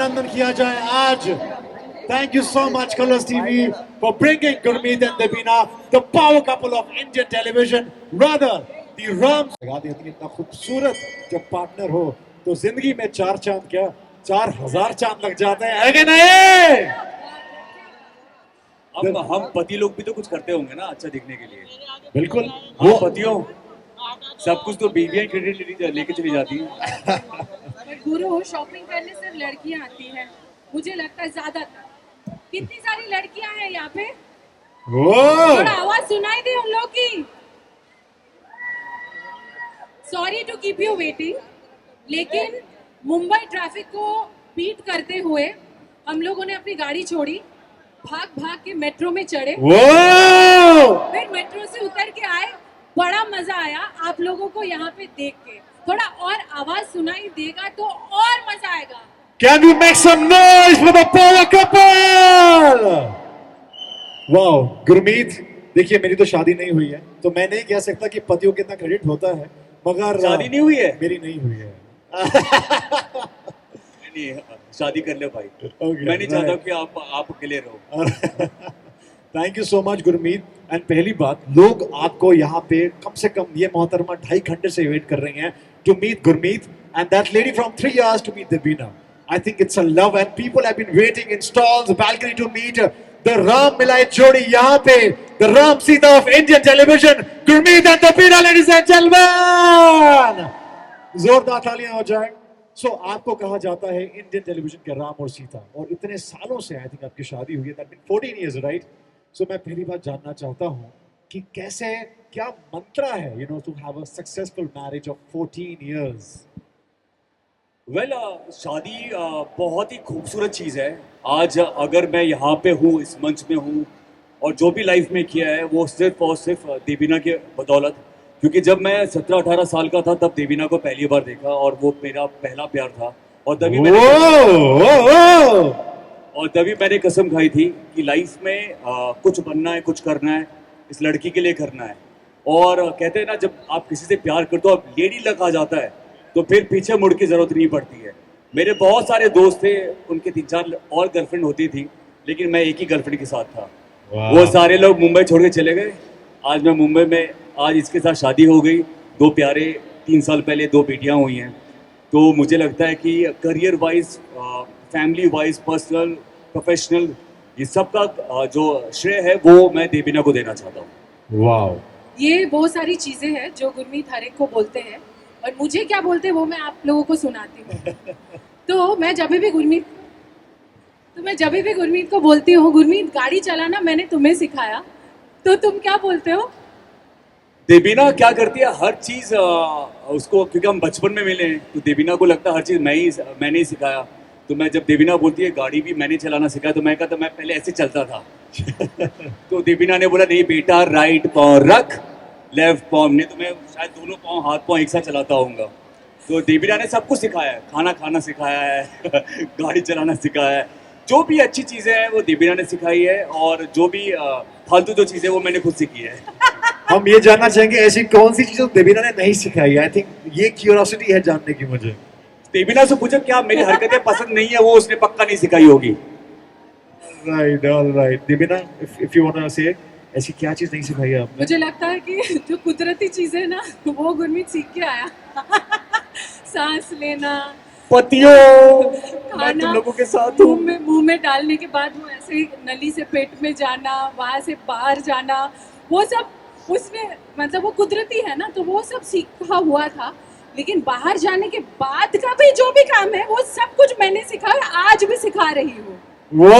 अभिनंदन किया जाए आज। Thank you so much, Colors TV, for bringing Gurmeet and Deveena, the power couple of Indian television. Rather, the Rams. लगा देती है इतना खूबसूरत जब पार्टनर हो तो जिंदगी में 4 चांद क्या 4000 चांद लग जाते हैं, है कि नहीं? अब हम पति लोग भी तो कुछ करते होंगे ना अच्छा दिखने के लिए। बिल्कुल। वो पतियों सब कुछ तो बीवियां क्रेडिट लेके चली जाती हैं। गुरु शॉपिंग करने सिर्फ लड़कियां आती हैं, मुझे लगता है ज्यादातर। कितनी सारी लड़कियां हैं यहाँ पे? थोड़ा आवाज सुनाई दे उन लोग की। Sorry to keep you waiting, लेकिन मुंबई ट्रैफिक को बीट करते हुए हम लोगों ने अपनी गाड़ी छोड़ी, भाग भाग के मेट्रो में चढ़े, फिर मेट्रो से उतर के आए। बड़ा मजा आया आप लोगों को यहाँ पे देख के। थोड़ा और आवाज सुनाई देगा तो और मजा आएगा। Can we make some noise for the power couple? Wow, Gurmeet, देखिए मेरी तो शादी नहीं हुई है, तो मैं नहीं कह सकता कि पतियों को कितना क्रेडिट होता है, मगर शादी नहीं हुई है? मेरी नहीं हुई है। नहीं, शादी कर लो भाई। Okay, मैं नहीं चाहता right. कि आप अकेले रहो। Thank you so much Gurmeet. And पहली बात, लोग आपको यहाँ पे कम से कम ये मोहतरमा 2.5 घंटे से वेट कर रही हैं to meet Gurmeet and that lady from 3 hours to meet Deveena. I think it's a love and people have been waiting in stalls, balcony to meet the Ram Milai Jodi यहाँ पे, the Ram Sita of Indian television, Gurmeet and Deveena, ladies and gentlemen. जोरदार तालियां हो जाए। सो आपको कहा जाता है इंडियन टेलीविजन के राम और सीता, और इतने सालों से आई थिंक आपकी शादी हुई है, दैट बीन 14 years, राइट? सो मैं पहली बात जानना चाहता हूँ कि कैसे, क्या मंत्रा है you know to have a successful marriage of 14 years? Well शादी बहुत ही खूबसूरत चीज़ है। आज अगर मैं यहाँ पे हूँ, इस मंच में हूँ, और जो भी लाइफ में किया है वो सिर्फ और सिर्फ देवीना के बदौलत। क्योंकि जब मैं 17-18 साल का था तब देवीना को पहली बार देखा और वो मेरा पहला प्यार था। और तभी मैंने कसम खाई थी कि लाइफ में कुछ बनना है, कुछ करना है, इस लड़की के लिए करना है। और कहते हैं ना, जब आप किसी से प्यार करते हो, आप लेडी लग आ जाता है, तो फिर पीछे मुड़ की जरूरत नहीं पड़ती है। मेरे बहुत सारे दोस्त थे, उनके 3-4 और गर्लफ्रेंड होती थी, लेकिन मैं एक ही गर्लफ्रेंड के साथ था। वो सारे लोग मुंबई छोड़ के चले गए। आज मैं मुंबई में, आज इसके साथ शादी हो गई, 2 प्यारे, 3 साल पहले 2 बेटियां हुई हैं। तो मुझे लगता है कि career wise, family wise, personal, professional, ये सब का जो श्रेय है वो मैं देवीना को देना चाहता हूँ। वाओ, ये बहुत सारी चीजें हैं जो गुरमीत हर एक को बोलते हैं, और मुझे क्या बोलते हैं वो मैं आप लोगों को सुनाती हूँ। तो मैं जब भी गुरमीत को बोलती हूँ, गुरमीत गाड़ी चलाना मैंने तुम्हें सिखाया, तो तुम क्या बोलते हो? देवीना क्या करती है, हर चीज़ उसको, क्योंकि हम बचपन में मिले हैं, तो देवीना को लगता है हर चीज़ मैंने ही सिखाया। तो मैं, जब देवीना बोलती है गाड़ी भी मैंने चलाना सिखाया, तो मैं कहता मैं पहले ऐसे चलता था। तो देवीना ने बोला नहीं बेटा, राइट पाँव रख, लेफ्ट पाँव नहीं, तो मैं शायद दोनों पाँव, हाथ पाँव एक साथ चलाता होऊंगा। तो देवीना ने सब कुछ सिखाया है, खाना खाना सिखाया है, गाड़ी चलाना सिखाया है, जो भी अच्छी चीज़ें हैं वो देवीना ने सिखाई है, और जो भी फालतू जो चीज़ें वो मैंने खुद सीखी है। हम ये जानना चाहेंगे ऐसी कौन सी चीज देवीना ने नहीं सिखाई? आई थिंक ये क्यूरियोसिटी है जानने की मुझे। देवीना से पूछो क्या मेरी हरकतें पसंद नहीं है, वो उसने पक्का नहीं सिखाई होगी। Right, alright. Devina, if you want to say, ऐसी क्या चीज नहीं सिखाई है आपने? मुझे लगता है कि जो कुदरती चीजें ना, वो गुरमीत सीख के आया। सांस लेना, पतियों, मैं तुम लोगों के साथ हूँ। मुंह में डालने के बाद वो ऐसे नली से पेट में जाना, वहां से बाहर जाना, वो सब उसने, मतलब वो कुदरती है ना, तो वो सब सीखा हुआ था। लेकिन बाहर जाने के बाद का भी जो भी काम है वो सब कुछ मैंने सिखाया, आज भी सिखा रही हूँ। वो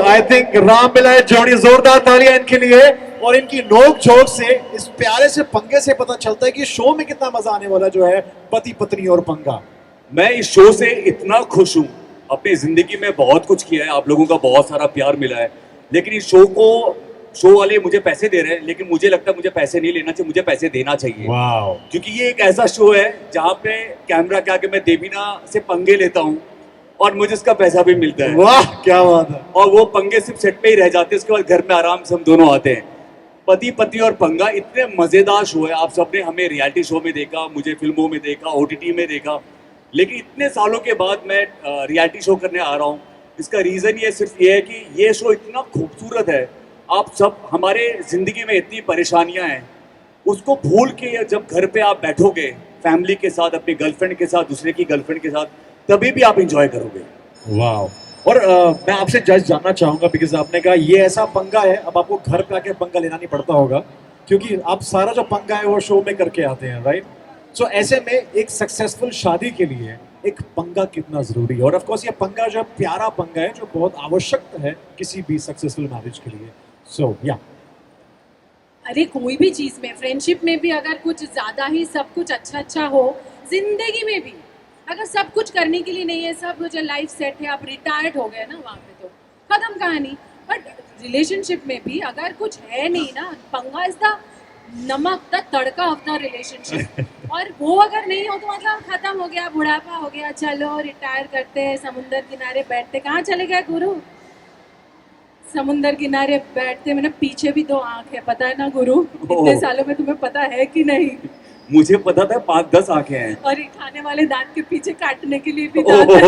आई थिंक राम मिलाए जोड़ी, जोरदार तालियां इनके लिए। और इनकी नोक झोंक से, इस प्यारे से पंगे से पता चलता है कि शो में कितना मजा आने वाला जो है पति पत्नी और पंगा। मैं इस शो से इतना खुश हूँ, अपनी जिंदगी में बहुत कुछ किया है, आप लोगों का बहुत सारा प्यार मिला है, लेकिन इस शो वाले मुझे पैसे दे रहे हैं, लेकिन मुझे लगता है मुझे पैसे नहीं लेना चाहिए, मुझे पैसे देना चाहिए। वाओ। क्योंकि ये एक ऐसा शो है जहाँ पे कैमरा के आगे मैं देवीना से पंगे लेता हूँ और मुझे उसका पैसा भी मिलता है। वाह, क्या बात है। और वो पंगे सिर्फ सेट पे ही रह जाते हैं, उसके बाद घर में आराम से हम दोनों आते हैं। पति पत्नी और पंगा इतने मजेदार शो है। आप सबने हमें रियलिटी शो में देखा, मुझे फिल्मों में देखा, OTT में देखा, लेकिन इतने सालों के बाद मैं रियलिटी शो करने आ रहा हूँ। इसका रीज़न ये सिर्फ ये है कि ये शो इतना खूबसूरत है। आप सब, हमारे ज़िंदगी में इतनी परेशानियाँ हैं, उसको भूल के जब घर पे आप बैठोगे फैमिली के साथ, अपनी गर्लफ्रेंड के साथ, दूसरे की गर्लफ्रेंड के साथ, तभी भी आप इंजॉय करोगे। वाओ। और मैं आपसे जज जानना चाहूंगा, बिकॉज आपने कहा ये ऐसा पंगा है, अब आपको घर पे आके पंगा लेना नहीं पड़ता होगा, क्योंकि आप सारा जो पंगा है वो शो में करके आते हैं, राइट? सो ऐसे में एक सक्सेसफुल शादी के लिए एक पंगा कितना जरूरी है, और ऑफ कोर्स ये पंगा जो है प्यारा पंगा है जो बहुत आवश्यक है किसी भी सक्सेसफुल मैरिज के लिए। सो या अरे कोई भी चीज़ में, फ्रेंडशिप में भी अगर कुछ ज़्यादा ही सब कुछ अच्छा अच्छा हो, जिंदगी में भी अगर सब कुछ करने के लिए नहीं है, सब कुछ लाइफ सेट है, आप रिटायर्ड हो गए ना वहाँ पे, तो खत्म कहानी। बट रिलेशनशिप में भी अगर कुछ है नहीं ना, पंगा इज द नमक, the tadka of the relationship. और वो अगर नहीं हो तो मतलब खत्म हो गया, बुढ़ापा हो गया, चलो रिटायर करते हैं, समुंदर किनारे बैठते। कहाँ चले गए गुरु? समुंदर किनारे बैठते, मैंने पीछे भी 2 आंख है, पता है ना गुरु? इतने सालों में तुम्हें पता है कि नहीं? मुझे पता था 5-10 आंखें हैं। और ये खाने वाले दांत के पीछे काटने के लिए भी दांत है।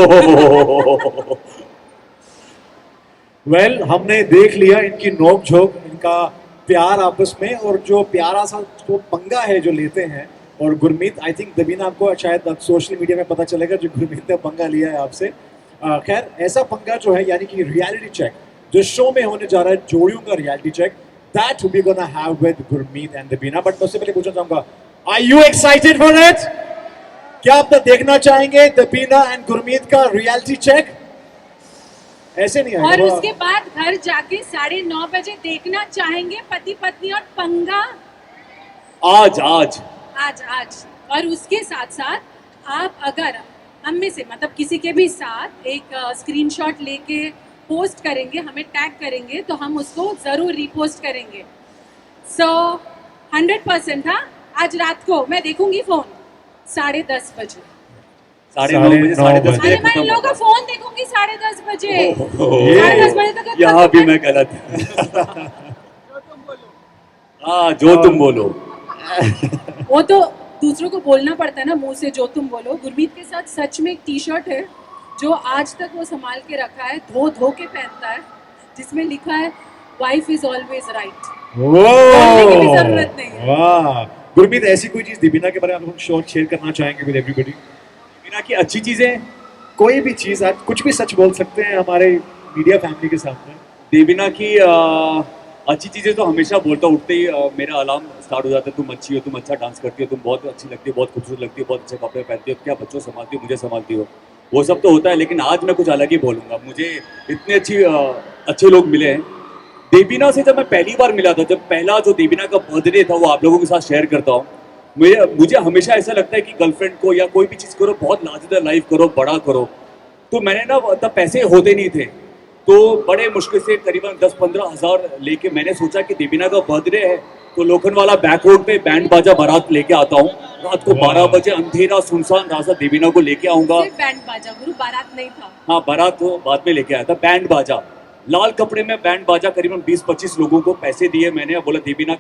वेल, हमने देख लिया इनकी नोक झोंक, इनका प्यार आपस में, और जो प्यारा सा जो पंगा है जो लेते हैं। और गुरमीत, आई थिंक दबीना आपको शायद सोशल मीडिया में पता चलेगा जो गुरमीत ने पंगा लिया है आपसे। खैर, ऐसा पंगा जो है, यानी कि रियलिटी चेक जो शो में होने जा रहा है, जोड़ियों का reality check, that we gonna have with Gurmeet and Debina. But उससे पहले पूछना चाहूंगा, are you excited for it? क्या आप तो देखना चाहेंगे दबीना एंड गुरमीत का रियलिटी चेक? ऐसे नहीं और आएगा। उसके बाद घर जाके 9:30 बजे देखना चाहेंगे पति पत्नी और पंगा। आज आज आज आज और उसके साथ साथ आप अगर हम में से मतलब किसी के भी साथ एक स्क्रीनशॉट लेके पोस्ट करेंगे, हमें टैग करेंगे, तो हम उसको जरूर रीपोस्ट करेंगे। सो 100%। हाँ, आज रात को मैं देखूंगी फोन 10:30 बजे। 9:30 बजे, 10:30 अरे बजे मैं इन लोगों का फोन देखूंगी 10:30 बजे। 10:30 बजे तक यहाँ भी मैं गलत। हाँ, जो तुम बोलो। वो तो दूसरों को बोलना पड़ता है ना मुंह से, जो तुम बोलो। गुरमीत के साथ सच में एक टी-शर्ट है जो आज तक वो संभाल के रखा है, धो धो के पहनता है, जिसमें लिखा है वाइफ इज ऑलवेज राइट। बोलने की भी जरूरत नहीं है। वाह गुरमीत, ऐसी कोई चीज दीपिना के बारे में आप शॉर्ट शेयर करना चाहेंगे विद एवरीबॉडी? दीपिना की अच्छी चीजें, कोई भी चीज, आप कुछ भी सच बोल सकते हैं हमारे मीडिया फैमिली के सामने। दीपिना की अच्छी चीजें तो हमेशा बोलता, उठते ही मेरा अलार्म स्टार्ट हो जाता है, तुम अच्छी हो, तुम अच्छा डांस करती हो, तुम बहुत अच्छी लगती हो, बहुत खूबसूरत लगती हो, बहुत अच्छे कपड़े पहनती हो, क्या बच्चों संभालती हो, मुझे संभालती हो, वो सब तो होता है। लेकिन आज मैं कुछ अलग ही बोलूँगा। मुझे इतने अच्छे लोग मिले हैं। दीपिना से जब मैं पहली बार मिला था, जब पहला जो दीपिना का बर्थडे था, वो आप लोगों के साथ शेयर करता हूँ। मुझे हमेशा ऐसा लगता है कि गर्लफ्रेंड को या कोई भी चीज़ करो, बहुत लार्जर लाइफ करो, बड़ा करो। तो मैंने ना, तब पैसे होते नहीं थे, तो बड़े मुश्किल से करीबन 10-15 हज़ार लेके मैंने सोचा कि दीपिना का बर्थडे है, तो लोखंडवाला बैक रोड पे बैंड बाजा बारात लेके आता हूँ। रात को 12 बजे अंधेरा सुनसान रास्ता, दीपिना को लेके आऊंगा। बैंड बाजा गुरु, बारात नहीं था। हाँ, बारात तो बाद में लेके आया था। बैंड बाजा, लाल कपड़े में बैंड बाजा, करीबन 20-25 लोगों को पैसे दिए मैंने, बोला दीपिना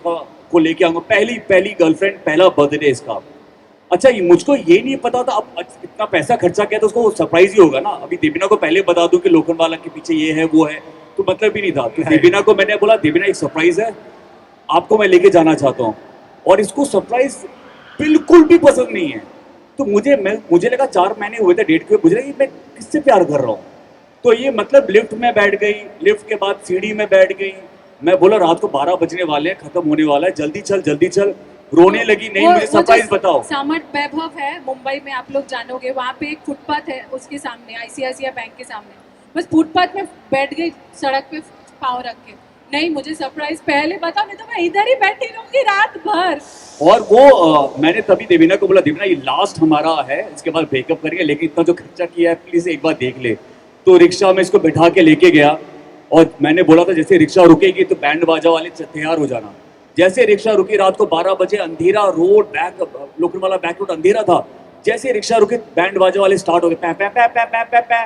को लेके आऊंगा। पहली गर्लफ्रेंड, पहला बर्थडे इसका। अच्छा, मुझको ये नहीं पता था, अब इतना पैसा खर्चा किया तो उसको सरप्राइज ही होगा ना। अभी दीपिना को पहले बता दूं कि लोखंडवाला के पीछे ये है वो है, तो मतलब भी नहीं था। तो दीपिना को मैंने बोला, दीपिना एक सरप्राइज है, आपको मैं लेके जाना चाहता हूँ। और इसको सरप्राइज बिल्कुल भी पसंद नहीं है। तो मुझे लगा 4 महीने हुए थे डेट के, मुझे लगा मैं किससे प्यार कर रहा हूँ। तो ये मतलब लिफ्ट में बैठ गई, लिफ्ट के बाद सीढ़ी में बैठ गई। मैं बोला रात को 12 बजने वाले हैं, खत्म होने वाला है, जल्दी चल। रोने लगी, नहीं मुझे सरप्राइज बताओ। सामर्थ वैभव है मुंबई में, आप लोग जानोगे, वहाँ पे एक फुटपाथ है, उसके सामने आईसीआईसीआई बैंक के सामने, बस फुटपाथ में बैठ गई, सड़क पे पाँव रख के। नहीं, मुझे सरप्राइज पहले बताओ, नहीं तो मैं इधर ही बैठी रहूंगी रात भर। और वो मैंने तभी दीपिना को बोला, दीपिना ये लास्ट हमारा है, इसके बाद ब्रेकअप करेंगे, लेकिन इतना जो खर्चा किया है प्लीज एक बार देख ले। तो रिक्शा में इसको बैठा के लेके गया, और मैंने बोला था जैसे रिक्शा रुकेगी तो बैंड बाजा वाले तैयार हो जाना। जैसे रिक्शा रुकी, रात को 12 बजे, अंधेरा रोड, लोखंडवाला बैक रोड अंधेरा था। जैसे रिक्शा रुके, बैंड बाजा वाले स्टार्ट हो गए, पै पै पै पै पै पै पै।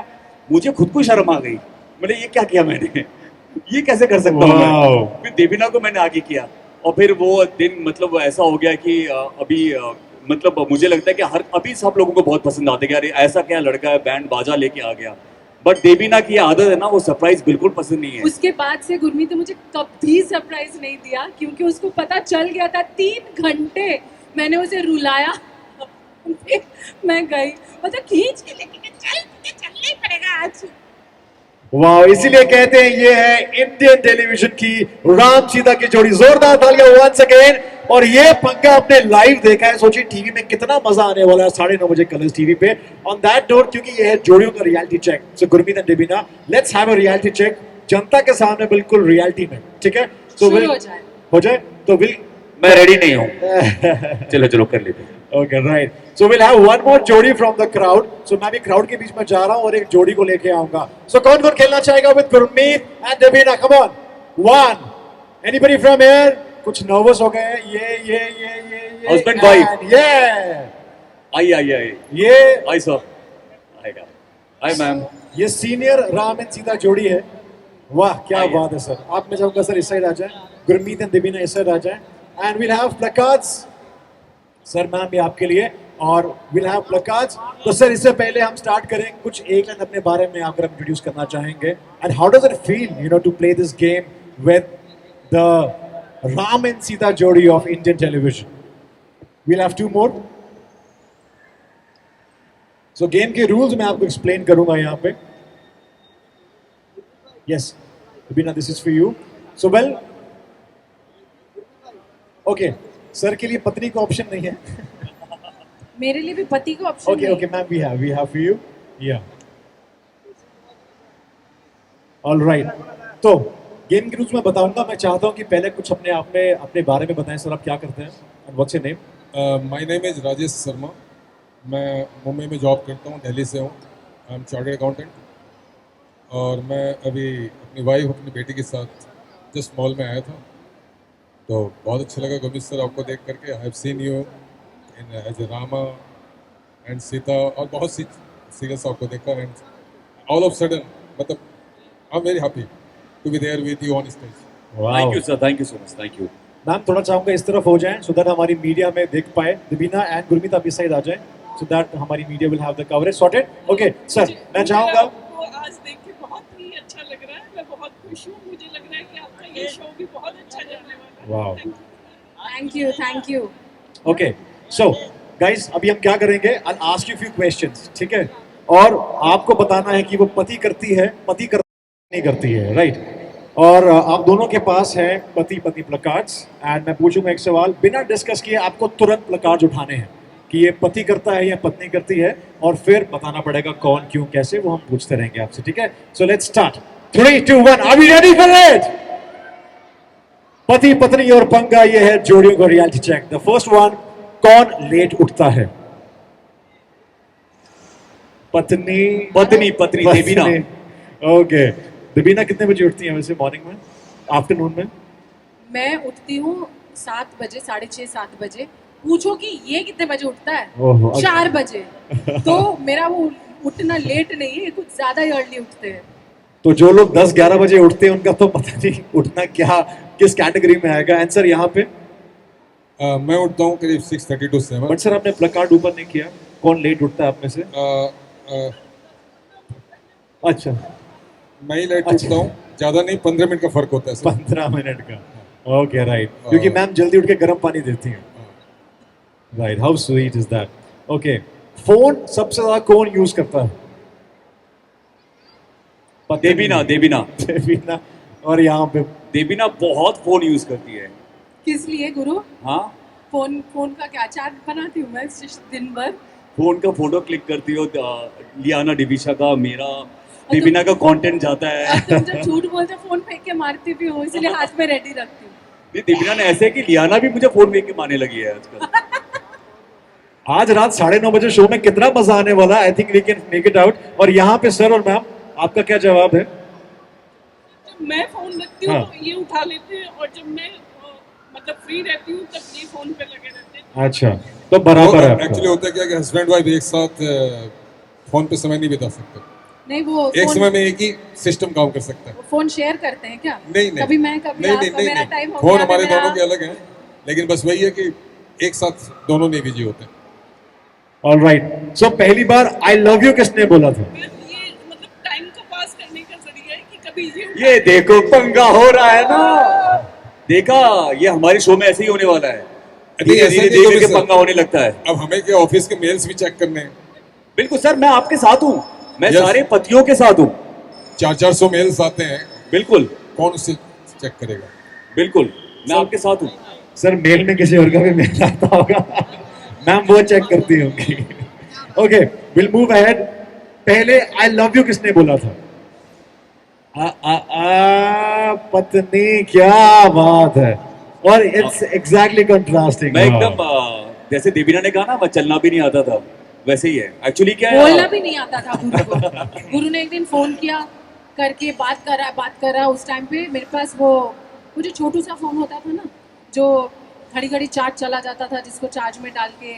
मुझे खुद को शर्म आ गई, मैंने ये क्या किया मैंने, ये कैसे कर सकता हूँ मैं। फिर दीपिना को मैंने आगे किया, और फिर वो दिन मतलब ऐसा हो गया कि अभी मतलब मुझे लगता है कि हर अभी सब लोगों को बहुत पसंद आते हैं कि अरे ऐसा क्या लड़का है बैंड बाजा लेके आ गया, बट देवीना की आदत है ना, वो सरप्राइज बिल्कुल पसंद नहीं है। उसके बाद से गुरमीत ने मुझे कभी सरप्राइज नहीं दिया, क्योंकि उसको पता चल गया था। 3 घंटे मैंने उसे रुलाया। मैं गई, मतलब खींच के लेके गई, चल तुझे चलना ही पड़ेगा आज। वाह, इसीलिए कहते हैं ये है इंडियन टेलीविजन की राम सीता की जोड़ी। जोरदार तालियां वंस अगेन। और ये पंगा आपने लाइव देखा है, सोचिए टीवी में कितना मजा आने वाला है 9:30 बजे कलर्स टीवी पे। ऑन दैट नोट, क्योंकि ये है जोड़ियों का reality check, so Gurmeet and Devina, let's have a reality check जनता के सामने, बिल्कुल रियलिटी में, ठीक है? तो शुरू हो जाए। तो विल मैं रेडी नहीं हूँ। चलो चलो कर लेते हैं। Okay, right. So we'll have one more जोड़ी from the crowd. So मैं भी crowd के बीच में जा रहा हूँ और एक जोड़ी को लेके आऊंगा. So कौन कौन खेलना चाहेगा with Gurmeet and Devina? Come on. One. Anybody from here? कुछ nervous हो गए हैं? ये. Husband, wife. And yeah. आई ये आई सर आएगा। आई मैम। ये सीनियर राम एंड सीता जोड़ी है। वाह, क्या आइए। बात है सर। आप, मैं चाहूंगा सर इस साइड आ जाए, गुरमीत एंड देवीना इस साइड आ जाए। And we'll have placards. Sir ma'am भी आपके लिए, और विल हैव प्लकार्ड्स। तो सर इससे पहले हम स्टार्ट करें, कुछ एक लाइन अपने बारे में अगर आप इंट्रोड्यूस करना चाहेंगे, and how does it feel to play this game with the Ram and Sita जोड़ी of Indian television? Will have 2 मोर। सो गेम के रूल्स मैं आपको एक्सप्लेन करूंगा यहाँ पे। Yes Debina, this is for you. So well, okay, sir के लिए पत्नी का ऑप्शन नहीं है। मेरे लिए भी पति का option Okay, okay, ma'am, we have for you. Yeah. All right. तो गेम के रूल्स में बताऊंगा। मैं चाहता हूँ कि पहले कुछ अपने बारे में बताएं सर, आप क्या करते हैं? And what's your name? My name is Rajesh Sharma. मैं मुंबई में जॉब करता हूँ, दिल्ली से हूँ। I am chartered accountant. और मैं अभी अपनी वाइफ, अपनी बेटी के साथ जस्ट मॉल में आया था, तो बहुत अच्छा लगा गुरमीत सर आपको देख करके। I have seen you in as a Rama and Sita, और बहुत सी सीरियल्स आपको देखा, एंड ऑल ऑफ सडन मतलब I am very happy to be there with you on stage. Thank you sir, thank you so much, thank you. Ma'am थोड़ा चाहूंगा इस तरफ हो जाएं, सो दैट हमारी मीडिया में देख पाए। देवीना एंड गुरमीत आप इस साइड आ जाएं, सो दैट हमारी media will have the coverage sorted. Okay sir, मैं चाहूंगा, आपको आज देख के बहुत ही अच्छा लग रहा है। मैं बहुत खुश हूँ। मुझे लग रहा है कि आपका ये शो भी बहुत अच्छा जाने वाला है। Wow. Thank you. Okay so guys, अभी हम क्या करेंगे, I ask you few questions, ठीक है? और आपको बताना है कि वो पति करती है, नहीं करती है, राइट? और आप दोनों के पास है पति पत्नी प्लकार्ड्स, एंड मैं पूछूंगा एक सवाल, बिना डिस्कस किए आपको तुरंत प्लकार्ड्स उठाने हैं कि ये पति करता है या पत्नी करती है, और फिर बताना पड़ेगा कौन, क्यों, कैसे, वो हम पूछते रहेंगे आपसे, ठीक है? So let's start. 3, 2, 1, are we ready for it? पति पत्नी और पंगा, ये है जोड़ियों का reality check. The first one, कौन लेट उठता है? पत्नी देवीना। ओके, देवीना कितने बजे उठती है वैसे मॉर्निंग में, आफ्टरनून में? मैं उठती हूँ 7 बजे, 6:30 7 बजे। पूछो कि ये कितने बजे उठता है? ओहो, 4 बजे। तो मेरा वो उठना लेट नहीं है, कुछ ज्यादा ही अर्ली उठते हैं। तो जो लोग 10-11 बजे उठते हैं उनका तो पता नहीं उठना क्या, किस कैटेगरी में आएगा। आंसर यहाँ पे मैं उठता हूँ करीब 6:30 to 7। बट सर आपने प्लकार्ड ऊपर नहीं किया, कौन लेट उठता है आप में से? अच्छा, मैं ही लेट अच्छा। उठता हूँ, ज़्यादा नहीं, 15 मिनट का फ़र्क होता है सर। 15 मिनट का। ओके राइट, क्योंकि मैम जल्दी उठ के गर्म पानी देती हैं। Right, how sweet is that. Okay, phone सबसे ज्यादा कौन यूज करता है? देवीना। देवीना। और यहाँ पे देवीना बहुत फोन यूज करती है। किस लिए गुरु? हाँ, फोन का क्या चार्ट बनाती हूँ मैं दिन भर। फोन का फोटो क्लिक करती हो, लियाना डिविशा का, मेरा, देवीना का कंटेंट जाता है। अब तुम जब झूठ बोलते हो, फोन फेंक के मारती भी हूँ, इसलिए हाथ में रेडी रखती हूँ। नहीं, देवीना ने ऐसे है कि लियाना भी मुझे फोन फेंक के मारने लगी है आजकल। आज रात 9:30 बजे शो में कितना मजा आने वाला है। I think we can make it out. और यहाँ पे सर और मैम, आपका क्या जवाब है? जब मैं फोन रखती हूँ हाँ। तो ये उठा लेते हैं, और जब मैं मतलब फ्री रहती हूँ तब ये फोन पे लगे रहते हैं। अच्छा, तो बराबर है एक्चुअली आपका। होता है क्या कि हस्बैंड वाइफ एक साथ फ़ोन पे समय नहीं बिता सकते। नहीं, वो एक फोन, समय में एक ही सिस्टम काम कर सकता है। फोन शेयर करते हैं क्या? नहीं, कभी मैं, कभी नहीं, आप, नहीं, कभी मेरा नहीं, टाइम हो फोन गया, हमारे मेरा- दोनों के अलग हैं, लेकिन बस वही है कि एक साथ दोनों नहीं बिजी होते। ऑल राइट, सो पहली बार आई लव यू किसने बोला था? ये मतलब टाइम को पास करने का जरिया है कि कभी ये देखो पंगा हो रहा है ना, देखा, ये हमारे शो में ऐसे ही होने वाला है, नहीं, धीरे ऐसा धीरे नहीं धीरे कभी के सर। पंगा होने लगता है। अब हमें क्या ऑफिस के मेल्स भी चेक करने हैं। बिल्कुल सर, मैं आपके साथ हूँ, मैं Yes. सारे पतियों के साथ हूँ। 400 मेल्स आते हैं, बिल्कुल कौन उसे चेक करेगा? बिल्कुल, मैं आपके साथ हूँ। सर मेल में किसी और का भी मेल आता होगा, मैम वो चेक करती होंगी। Okay, will move ahead. पहले आई लव यू किसने बोला था? पत्नी, क्या बात है, और इट्स एग्जैक्टली कंट्रास्टिंग। मैं एकदम जैसे देवीना ने कहा ना, मैं चलना भी नहीं आता था, वैसे ही है। एक्चुअली क्या है, बोलना भी नहीं आता था गुरु को। गुरु ने एक दिन फोन किया करके बात कर रहा उस टाइम पे मेरे पास वो जो छोटू सा फोन होता था ना, जो घड़ी घड़ी चार्ज चला जाता था, जिसको चार्ज में डाल के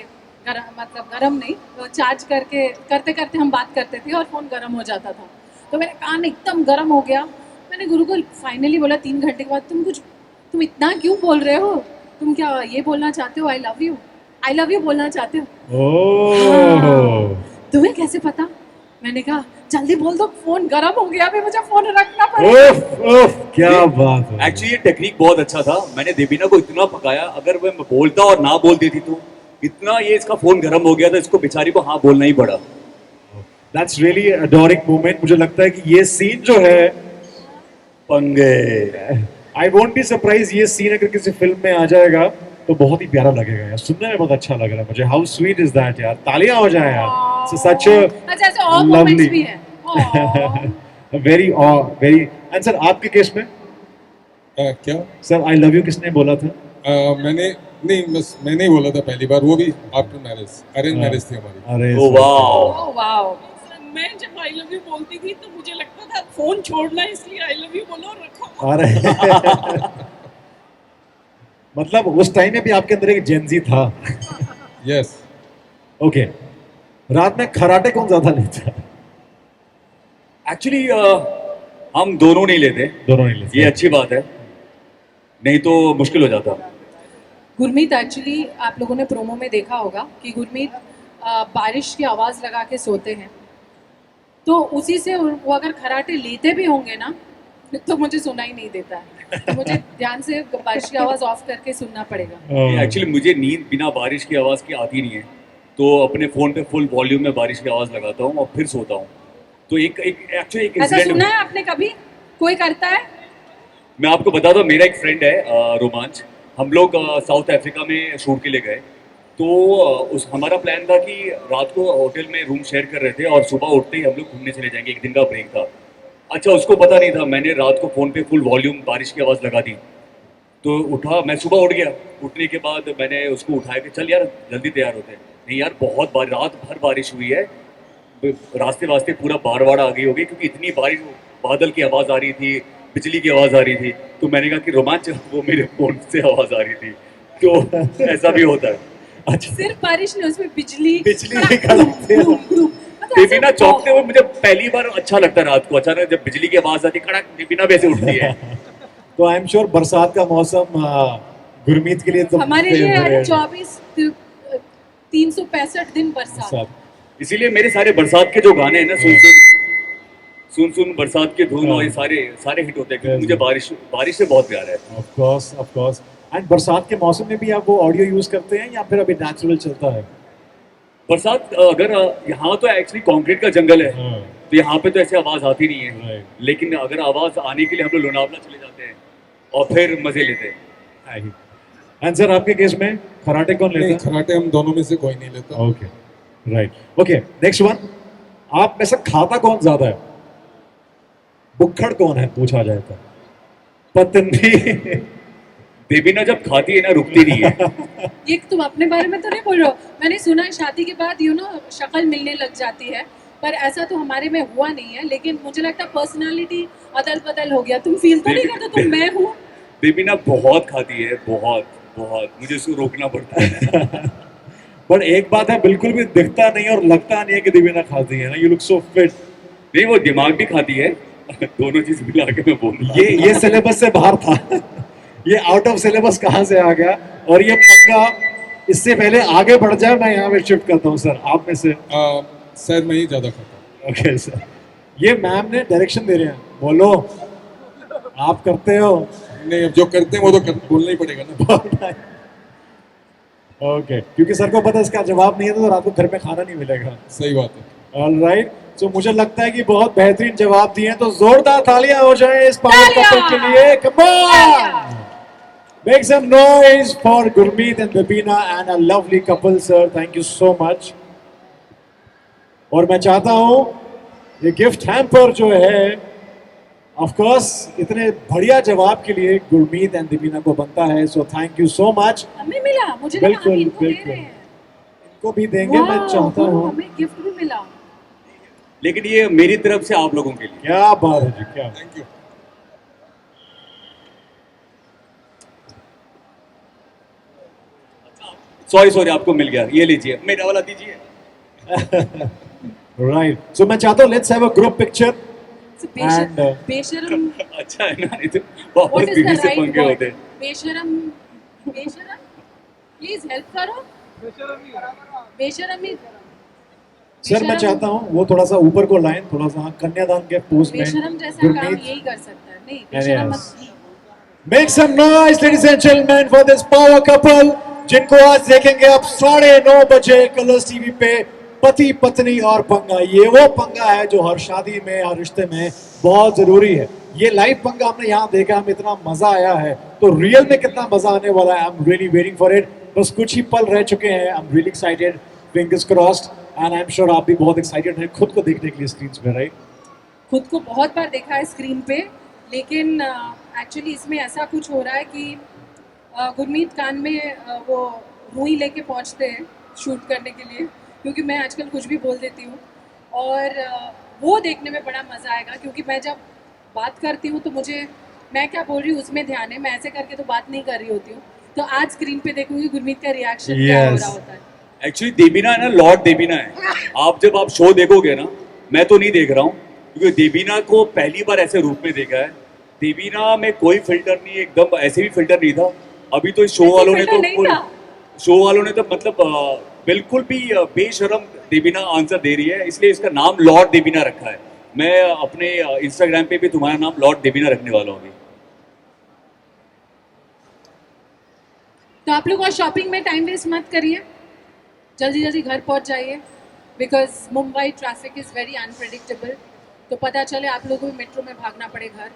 मतलब गरम नहीं, तो चार्ज करके करते करते हम बात करते थे और फोन गरम हो जाता था। तो मेरा कान एकदम गरम हो गया। मैंने गुरु को फाइनली बोला 3 घंटे के बाद, तुम इतना क्यों बोल रहे हो? तुम क्या ये बोलना चाहते हो, आई लव यू बोलना चाहते हो? ओह, तुम्हें कैसे पता? मैंने कहा जल्दी बोल दो, फोन गरम हो गया, अभी मुझे फोन रखना पड़ेगा। उफ उफ, क्या बात है। एक्चुअली ये टेक्निक बहुत अच्छा था। मैंने देवीना को इतना पकाया, अगर मैं बोलता और ना बोल देती तो इतना ये इसका फोन गर्म हो गया था, इसको बेचारी को हाँ बोलना ही पड़ा। That's really adoring moment. मुझे लगता है कि ये सीन जो है, पंगे। आई वोंट बी सरप्राइज, ये सीन अगर किसी फिल्म में आ जाएगा तो बहुत ही प्यारा लगेगा यार, सुनने में बहुत अच्छा लग रहा है मुझे। हाउ स्वीट इज दैट यार, तालियां हो जाए यार। सच अच्छा, ऐसे और मोमेंट्स भी हैं। Very very. एंड सर आपके केस में क्या? सर आई लव यू किसने बोला था? मैंने नहीं, बस मैंने ही बोला था पहली बार, वो भी आफ्टर मैरिज, अरेंज मैरिज थी हमारी। अरे ओ वाओ, ओह वाओ। मैं जब आई लव यू बोलती थी तो मुझे लगता था फोन छोड़ना, इसलिए आई लव यू बोलो और रखो। अरे मतलब उस टाइम में भी आपके अंदर एक जेंजी था। यस। ओके, रात में खराटे कौन ज्यादा लेता है? एक्चुअली हम दोनों नहीं लेते, दोनों नहीं लेते। ये अच्छी बात है, नहीं तो मुश्किल हो जाता। गुरमीत, एक्चुअली आप लोगों ने प्रोमो में देखा होगा कि गुरमीत बारिश की आवाज़ लगा के सोते हैं, तो उसी से वो अगर खराटे लेते भी होंगे ना तो मुझे सुनाई नहीं देता है, तो मुझे ध्यान से बारिश की आवाज़ ऑफ करके सुनना पड़ेगा। एक्चुअली मुझे नींद बिना बारिश की आवाज़ की आती नहीं है, तो अपने फ़ोन पे फुल वॉल्यूम में बारिश की आवाज़ लगाता हूँ और फिर सोता हूँ। तो एक्चुअली एक ऐसा इंसिडेंट सुना है आपने कभी? कोई करता है? मैं आपको बता दूं, मेरा एक फ्रेंड है रोमांच, हम लोग साउथ अफ्रीका में शूट के लिए गए। तो उस हमारा प्लान था कि रात को होटल में रूम शेयर कर रहे थे और सुबह उठते ही हम लोग घूमने चले जाएंगे, एक दिन का ब्रेक था। अच्छा, उसको पता नहीं था, मैंने रात को फ़ोन पे फुल वॉल्यूम बारिश की आवाज़ लगा दी। तो उठा, मैं सुबह उठ गया, उठने के बाद मैंने उसको उठाया कि चल यार जल्दी तैयार होते हैं। नहीं यार, बहुत रात भर बारिश हुई है, रास्ते वास्ते पूरा बाढ़ आ गई होगी, क्योंकि इतनी बारिश, बादल की आवाज़ आ रही थी, बिजली की आवाज़ आ रही थी। तो मैंने कहा कि रोमांच, वो मेरे फ़ोन से आवाज़ आ रही थी। तो ऐसा भी होता है। अच्छा, सिर्फ बारिश नहीं, उसमें बिजली बिजली कड़कती है। मतलब देवीना चौंकते हुए मुझे पहली बार अच्छा लगता है रात को, अचानक जब बिजली की आवाज़ आती है, कड़क, देवीना वैसे उठती है। तो आई एम श्योर बरसात का मौसम गुरमीत के लिए तो हमारे लिए favorite है। 365 दिन बरसात। बरसात। इसीलिए मेरे सारे बरसात के जो गाने हैं ना, सुन बरसात के धुन, और ये सारे हिट होते हैं, क्योंकि मुझे बारिश से बहुत प्यार है। Of course. एंड बरसात के मौसम में भी आप वो ऑडियो यूज करते हैं या फिर अभी नेचुरल चलता है? बरसात अगर यहाँ तो एक्चुअली कंक्रीट का जंगल है, हाँ, तो यहाँ पे तो ऐसे आवाज आती नहीं है। right. लेकिन अगर आवाज आने के लिए हम लोग लोनावला चले जाते हैं और फिर मजे लेते हैं। एंड सर आपके केस में खराटे कौन नहीं, लेता है? खराटे हम दोनों में से कोई नहीं लेता। Okay, right. Okay, next one. आप में से खाता कौन ज्यादा है? बुक्खड़ कौन है पूछा जाए तो? पत्नी। देवीना जब खाती है ना, रुकती नहीं है। ये तुम अपने बारे में तो नहीं बोल रहे हो? मैंने सुना है शादी के बाद शक्ल मिलने लग जाती है, पर ऐसा तो हमारे में हुआ नहीं है। लेकिन मुझे लगता है पर्सनालिटी अदल बदल हो गया। तुम फील तो नहीं करते तुम मैं हूँ? देवीना बहुत खाती है, बहुत बहुत, मुझे उसको रोकना पड़ता है। पर एक बात है, बिल्कुल भी दिखता नहीं और लगता नहीं है कि दिव्यना खाती है ना। You look so fit. नहीं, वो दिमाग भी खाती है। दोनों चीज मिला के मैं बोल रहा हूँ। ये सिलेबस से बाहर था। ये आउट ऑफ सिलेबस कहाँ से आ गया? और ये पंगा इससे पहले आगे बढ़ जाए, मैं यहाँ पे शिफ्ट करता हूँ सर, आप में से। शायद मैं ही ज़्यादा खाता हूँ। ओके सर, ये मैम ने डायरेक्शन दे रहे हैं, बोलो आप करते हो। नहीं, अब जो करते हैं वो तो बोलना ही पड़ेगा ना। ओके, क्योंकि सर को पता है इसका जवाब नहीं है तो रात को घर में खाना नहीं मिलेगा। सही बात है। ऑलराइट, तो मुझे लगता है कि बहुत बेहतरीन जवाब दिए हैं, तो जोरदार तालियां हो जाए इस पावर तालियां! कपल के लिए। Come on, make some noise for Gurmeet and Debina and a lovely couple, sir. Thank you so much. और मैं चाहता हूं ये गिफ्ट हैम्पर जो है, ऑफ कोर्स इतने बढ़िया जवाब के लिए गुरमीत एंड दीपिना को बनता है, so thank you so much. हमें मिला, मुझे लगा बिल्कुल, हम इनको दे बिल्कुल। रहे हैं। इनको भी देंगे, मैं वाह, चाहता हूँ। हमें गिफ्ट भी मिला। लेकिन ये मेरी तरफ से आप लोगों के लिए। क्या बात है जी, क्या थैंक यू। सॉरी आपको मिल गया, ये लीजिए, मेरा वाला दीजिए। राइट, सो मैं चाहता हूँ let's have a group picture. And, बेशरम, अच्छा है ना, ये तो बहुत what is बीवी the से right पंगे word? होते हैं। बेशरम, बेशरम, प्लीज हेल्प करो। बेशरमी, सर मैं चाहता हूँ वो थोड़ा सा ऊपर को लाइन, थोड़ा सा हाँ, कन्यादान के पोस्ट में बेशरम जैसा काम गुरमीत। यही कर सकता है। नहीं, बेशरम Yes. मत की। Make some noise, ladies and gentlemen, for this power couple, जिनको आज देखेंगे आप 9:30 बजे कलर्स टीवी पे। पति पत्नी और पंगा, ये वो पंगा है जो हर शादी में, हर रिश्ते में बहुत जरूरी है। ये लाइव पंगा हमने यहाँ देखा, हमें इतना मजा आया है, तो रियल में कितना मजा आने वाला है। I am really waiting for it. बस कुछ ही पल रह चुके हैं, I am really excited, fingers crossed, and I am sure आप भी बहुत एक्साइटेड हैं खुद को देखने के लिए स्क्रीन पे, राइट? खुद को बहुत बार देखा है स्क्रीन पे, लेकिन एक्चुअली इसमें ऐसा कुछ हो रहा है कि गुरमीत कान में वो रुई लेके पहुंचते हैं शूट करने के लिए, क्योंकि मैं आजकल कुछ भी बोल देती हूँ, और वो देखने में बड़ा मज़ा आएगा, क्योंकि मैं जब बात करती हूँ तो मुझे मैं क्या बोल रही हूँ उसमें ध्यान है, मैं ऐसे करके तो बात नहीं कर रही होती हूँ। तो आज स्क्रीन पे देखूंगी गुरमीत का रिएक्शन क्या हो रहा होता है। एक्चुअली देबीना है ना, लॉर्ड देबीना है। जब आप शो देखोगे ना, मैं तो नहीं देख रहा हूँ, क्योंकि देबीना को पहली बार ऐसे रूप में देखा है। देबीना में कोई फिल्टर नहीं, एकदम ऐसे भी फिल्टर नहीं था। अभी तो इस शो वालों ने तो मतलब बिल्कुल भी बेशरम देबीना आंसर दे रही है, इसलिए इसका नाम लॉर्ड देबीना रखा है। मैं अपने इंस्टाग्राम पे भी तुम्हारा नाम लॉर्ड देबीना रखने वाला हूँ अभी। तो आप लोग और शॉपिंग में टाइम वेस्ट मत करिए, जल्दी जल्दी घर पहुंच जाइए, because Mumbai traffic is very unpredictable. तो पता चले आप लोगों को मेट्रो में भागना पड़े घर,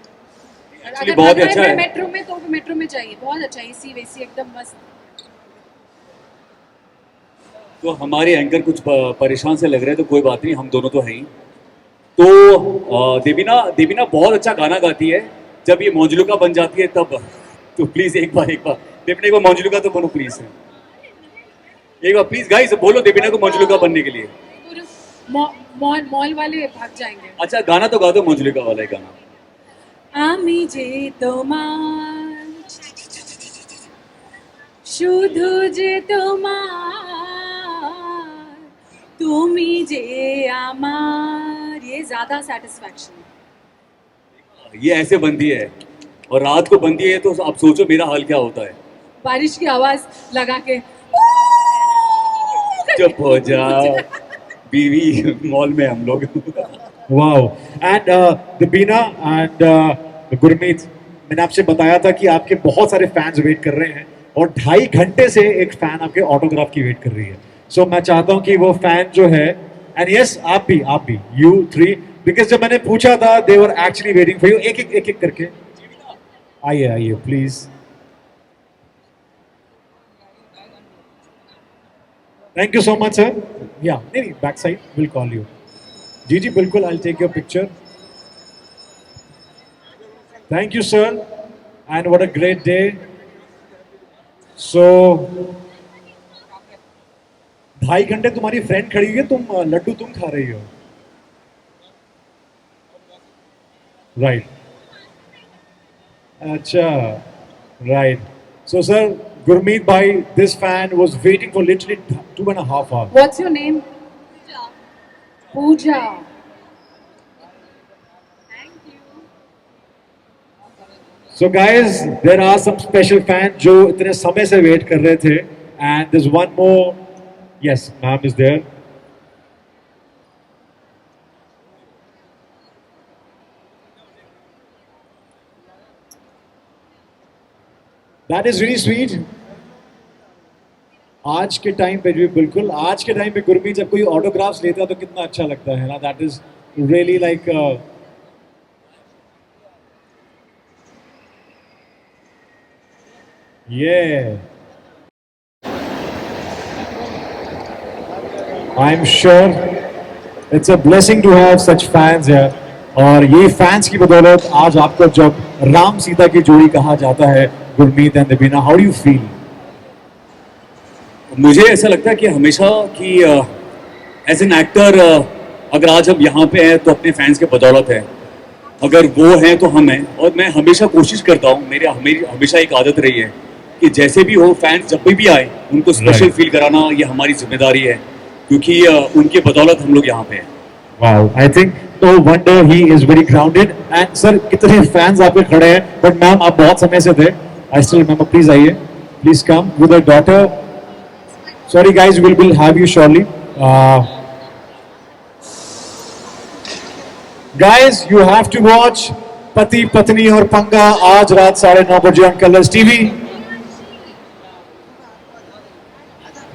और अगर बहुत भागना अच्छा है है। मेट्रो में तो मेट्रो में जाइए, बहुत अच्छा, एसी वेसी एकदम मस्त। तो हमारे एंकर कुछ परेशान से लग रहे हैं, तो कोई बात नहीं, हम दोनों तो हैं ही। तो देबीना बहुत अच्छा गाना गाती है, जब ये मौजलुका बन जाती है तब। तो प्लीज एक बार देबीना को मौजलुका तो बोलो प्लीज, एक बार प्लीज गाइस बोलो देबीना को मौजलुका बनने के लिए। मॉल वाले भाग जाएंगे। अच्छा गाना तो गा दो, मौजलुका वाला ही गाना। আমি যে তোমার, শুধু যে তোমার, তুমি যে আমার, ये ज्यादा सेटिस्फैक्शन। ये ऐसे बनती है और रात को बनती है, तो आप सोचो मेरा हाल क्या होता है। बारिश की आवाज लगा के चुप हो जाओ, बीवी मॉल में हम लोग। वाओ, एंड दीपिना एंड गुरमीत, मैंने आपसे बताया था कि आपके बहुत सारे फैंस वेट कर रहे हैं, और 2.5 घंटे से एक फैन आपके ऑटोग्राफ की वेट कर रही है। सो मैं चाहता हूं कि वो फैन जो है, एंड यस आप भी यू 3, बिकॉज जब मैंने पूछा था they were actually waiting for you. एक एक करके आइए please. Thank you so much sir. या नहीं, back side will call you. जी बिल्कुल, I will take your picture. Thank you sir, and what a great day. So 2.5 घंटे तुम्हारी फ्रेंड खड़ी हुई है, तुम लड्डू तुम खा रही हो, राइट? अच्छा, right. So sir, Gurmeet bhai, this fan was waiting for literally 2.5 hours. What's your name? Pooja. Thank you. So guys, there are some special fans जो इतने समय से वेट कर रहे थे, And there's one more. Yes, ma'am is there. That is really sweet. आज के time पे भी बिल्कुल आज के टाइम पे गुरमीत जब कोई ऑटोग्राफ्स लेता है तो कितना अच्छा लगता है ना. That is really like yeah. I'm sure it's a blessing to have such fans here. और ये फैंस की बदौलत आज आपको जब राम सीता की जोड़ी कहा जाता है Gurmeet and Debina, how do you feel? मुझे ऐसा लगता है कि हमेशा कि एज एन एक्टर अगर आज हम यहाँ पे हैं तो अपने फैंस के बदौलत है, अगर वो हैं तो हम हैं. और मैं हमेशा कोशिश करता हूँ, मेरी हमेशा एक आदत रही है कि जैसे भी हो फैंस जब भी आए उनको स्पेशल फील कराना ये हमारी जिम्मेदारी है, क्योंकि उनके बदौलत हम लोग यहाँ पे हैं. Wow, I think no wonder he is very grounded. And sir, कितने fans आपके खड़े हैं, but मैम आप बहुत समय से थे. I still remember. Please आइए, please come with your daughter. Sorry guys, we'll have you shortly. Guys, you have to watch पति पत्नी और पंगा आज रात 9:30 बजे on Colors TV.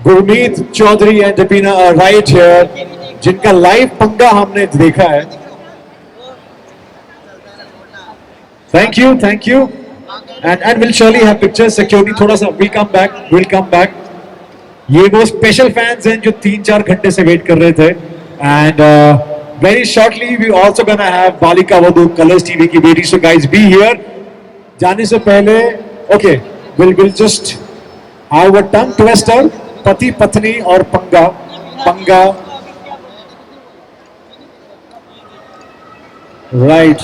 Gurmeet Choudhary and Debina are right here, जिनका लाइव पंगा हमने देखा है. Thank you and will surely have pictures. Security थोड़ा सा we'll come back. ये वो स्पेशल फैंस हैं जो 3-4 घंटे से वेट कर रहे थे. And very shortly we also gonna have Balika Vadhu Colors TV की बेटी. So guys be here. जाने से पहले okay will just have a tongue twister. पति पत्नी और पंगा. Right.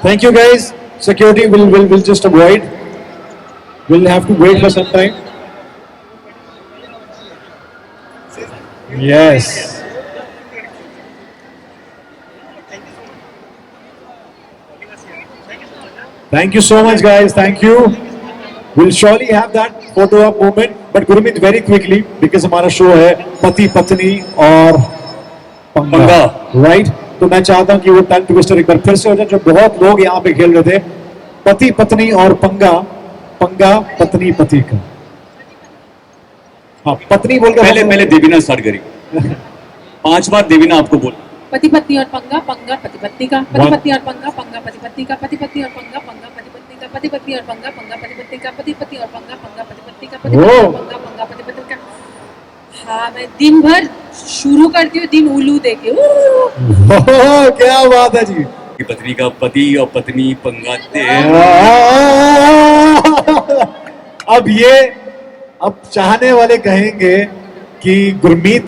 Thank you guys. Security will just avoid. We'll have to wait for some time. Yes. Thank you so much guys. Thank you. We'll surely have that photo op moment. But Gurmeet very quickly because हमारा show है पति पत्नी और पंगा. Right? तो मैं चाहता हूं कि वो टंग ट्विस्टर एक बार फिर से हो जाए, जो बहुत लोग यहाँ पे खेल रहे थे. पति पत्नी और पंगा पत्नी पति का. हाँ पत्नी बोल के पहले देवीना स्टार्ट करी. 5 बार देवीना आपको बोल. पति पत्नी और पंगा पति पत्नी का. पति पत्नी और पंगा पति पत्नी का. पति पत्नी और पंगा पति पत्नी का. पति पत्नी और पंगा पति पत्नी का. पति पत्नी और पंगा पति पत्नी का. पति पत्नी और पंगा पति पत्नी का. हाँ मैं दिन भर शुरू करती हूँ दिन उल्लू देके. क्या बात है जी. पत्नी का पति और पत्नी पंगाते. अब चाहने वाले कहेंगे कि गुरमीत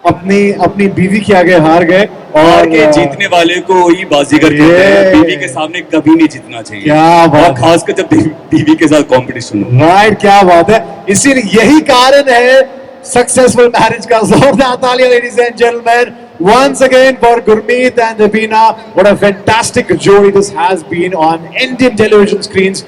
अपनी बीवी के आगे हार गए और के जीतने वाले को ही बाजीगर कहते हैं. बीवी के सामने कभी नहीं जीतना चाहिए. क्या बात. खासकर जब बीवी के साथ कंपटीशन हो. राइट. क्या बात है. इसीलिए यही कारण है सक्सेसफुल मैरिज का. जोरदार तालियां ladies and gentleman once again for Gurmeet and Dipina. What a fantastic journey this has been on Indian television screens.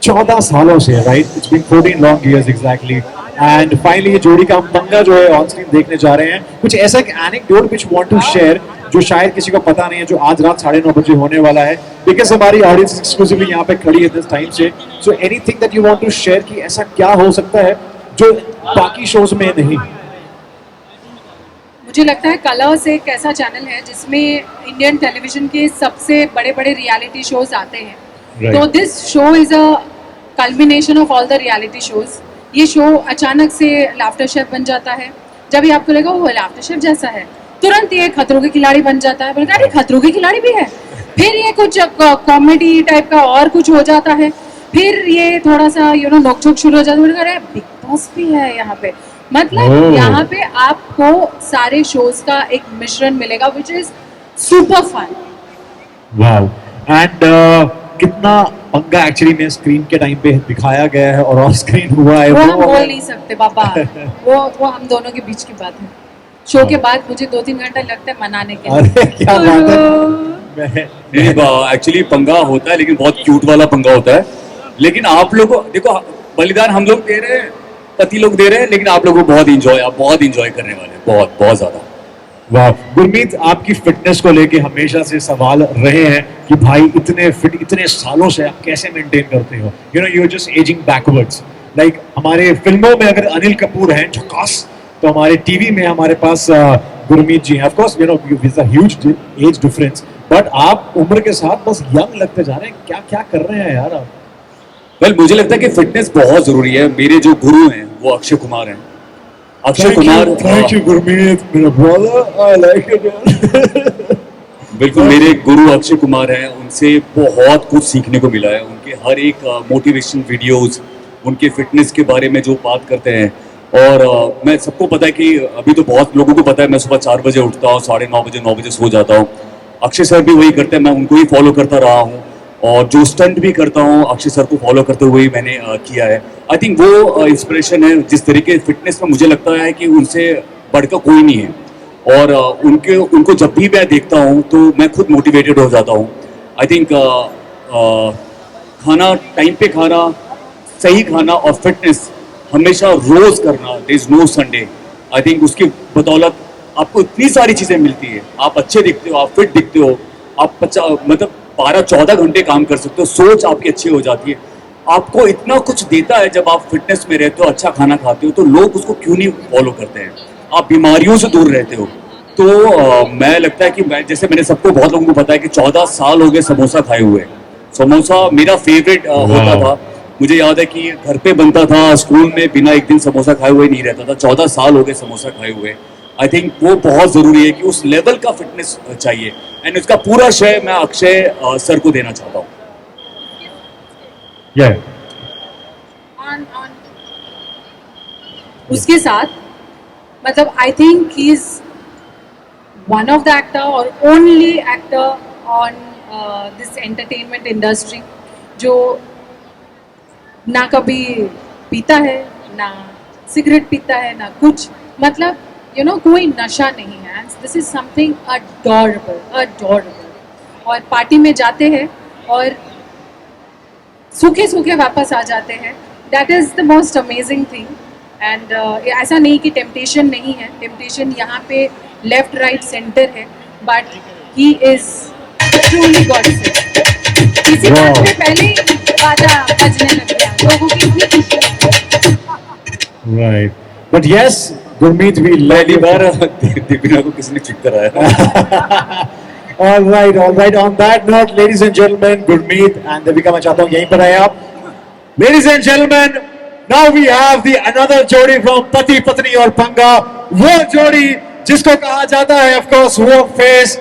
14 सालों से, right? It's been 14 long years exactly. And finally ये जोड़ी का हम पंगा जो है ऑन स्क्रीन देखने जा रहे हैं. कुछ ऐसा एक anecdote which want to share जो शायद किसी को पता नहीं है, जो आज रात 9:30 बजे होने वाला है. बिकॉज हमारी ऑडियंस एक्सक्लूसिवली यहाँ पे खड़ी है दिस टाइम से. So anything that you want to share कि ऐसा क्या हो सकता है जो बाकी शोज में नहीं. मुझे लगता है कलर्स एक ऐसा चैनल है जिसमें इंडियन टेलीविजन के सबसे बड़े रियलिटी शोज आते हैं. तो this show is a culmination of all the reality shows. ये शो अचानक से लाफ्टर शेफ बन जाता है. जब ये आपको लगा वो लाफ्टर शेफ जैसा है, तुरंत ये खतरों के खिलाड़ी बन जाता है. बोलता है खतरों के खिलाड़ी भी है. फिर ये कुछ कॉमेडी टाइप का और कुछ हो जाता है. फिर ये थोड़ा सा नोकझोंक शुरू हो जाता है. बिग बॉस भी है यहाँ पे. मतलब यहाँ पे आपको सारे शोज का एक मिश्रण मिलेगा which is super fun. Wow. And कितना पंगा एक्चुअली में स्क्रीन के टाइम पे दिखाया गया है और ऑन स्क्रीन हुआ है वो हम बोल नहीं सकते बाबा. वो हम दोनों के बीच की बात है. शो के बाद मुझे 2-3 घंटा लगता है मनाने के लिए. अरे क्या बात है. एक्चुअली पंगा होता है लेकिन बहुत क्यूट वाला पंगा होता है. लेकिन आप लोग को देखो, बलिदान हम लोग दे रहे हैं, पति लोग दे रहे हैं, लेकिन आप लोगों को आप बहुत इंजॉय करने वाले हैं, बहुत बहुत ज्यादा। वाह गुरमीत, आपकी फिटनेस को लेके हमेशा से सवाल रहे हैं कि भाई इतने फिट इतने सालों से आप कैसे मेंटेन करते हो, you know, you are just ageing backwards. Like हमारे फिल्मों में अगर अनिल कपूर हैं झकास, तो हमारे टीवी में हमारे पास गुरमीत जी हैं। Of course you know with a huge age difference, but आप उम्र के साथ बस यंग लगते जा रहे हैं। क्या क्या कर रहे हैं यार आप? वेल, मुझे लगता है कि फिटनेस बहुत जरूरी है। मेरे जो गुरु हैं वो अक्षय कुमार हैं। अक्षय कुमार, थैंक यू गुरमीत, मेरा ब्रदर, आई लाइक इट। बिल्कुल मेरे गुरु अक्षय कुमार हैं, उनसे बहुत कुछ सीखने को मिला है। उनके हर एक मोटिवेशन वीडियोस, उनके फिटनेस के बारे में जो बात करते हैं, और मैं सबको पता है कि अभी तो बहुत लोगों को पता है मैं सुबह 4 बजे उठता हूँ, 9:30 बजे 9 बजे सो जाता हूँ। अक्षय सर भी वही करते हैं, मैं उनको ही फॉलो करता रहा हूँ, और जो स्टंट भी करता हूँ अक्षय सर को फॉलो करते हुए ही मैंने किया है। आई थिंक वो इंस्पिरेशन है। जिस तरीके फिटनेस में मुझे लगता है कि उनसे बढ़कर कोई नहीं है, और उनको जब भी मैं देखता हूँ तो मैं खुद मोटिवेटेड हो जाता हूँ। आई थिंक खाना टाइम पे खाना, सही खाना और फिटनेस हमेशा रोज करना, there is no Sunday. I think उसकी बदौलत आपको इतनी सारी चीजें मिलती है। आप अच्छे दिखते हो, आप फिट दिखते हो, आप मतलब 12-14 घंटे काम कर सकते हो, सोच आपकी अच्छी हो जाती है। आपको इतना कुछ देता है जब आप फिटनेस में रहते हो, अच्छा खाना खाते हो, तो लोग उसको क्यों नहीं फॉलो करते हैं? आप बीमारियों से दूर रहते हो। तो मैं लगता है कि जैसे मैंने सबको, बहुत लोगों को पता है कि 14 साल हो गए समोसा खाए हुए। समोसा मेरा फेवरेट होता था। मुझे याद है कि घर पे बनता था, स्कूल में बिना एक दिन समोसा खाए हुए नहीं रहता था। 14 साल हो गए समोसा खाए हुए। आई थिंक वो बहुत जरूरी है कि उस लेवल का फिटनेस चाहिए, एंड उसका पूरा श्रेय मैं अक्षय सर को देना चाहता हूँ। Yeah. on उसके साथ मतलब I think he is one of the actor और only actor on this entertainment industry जो ना कभी पीता है, ना सिगरेट पीता है, ना कुछ, मतलब यू नो कोई नशा नहीं है। This is something adorable. और पार्टी में जाते हैं और सूखे सूखे वापस आ जाते हैं। That is the most amazing thing. And ऐसा नहीं कि टेम्पटेशन नहीं है, टेम्पटेशन यहाँ पे लेफ्ट राइट सेंटर है, but he is truly God से। इसी बात पे पहले ही बाजा बजने लग गया, लोगों की इतनी खुशी है। Right. But yes, Gurmeet, we love पहली you. बार दीपिका को किसने चिट कराया? All right. On that note, ladies and gentlemen, Gurmeet and Devika, मैं चाहता हूँ यहीं पर आए आप। Ladies and gentlemen, now we have the another जोड़ी from पति पत्नी और पंगा। वो जोड़ी जिसको कहा जाता है, of course, वो फेस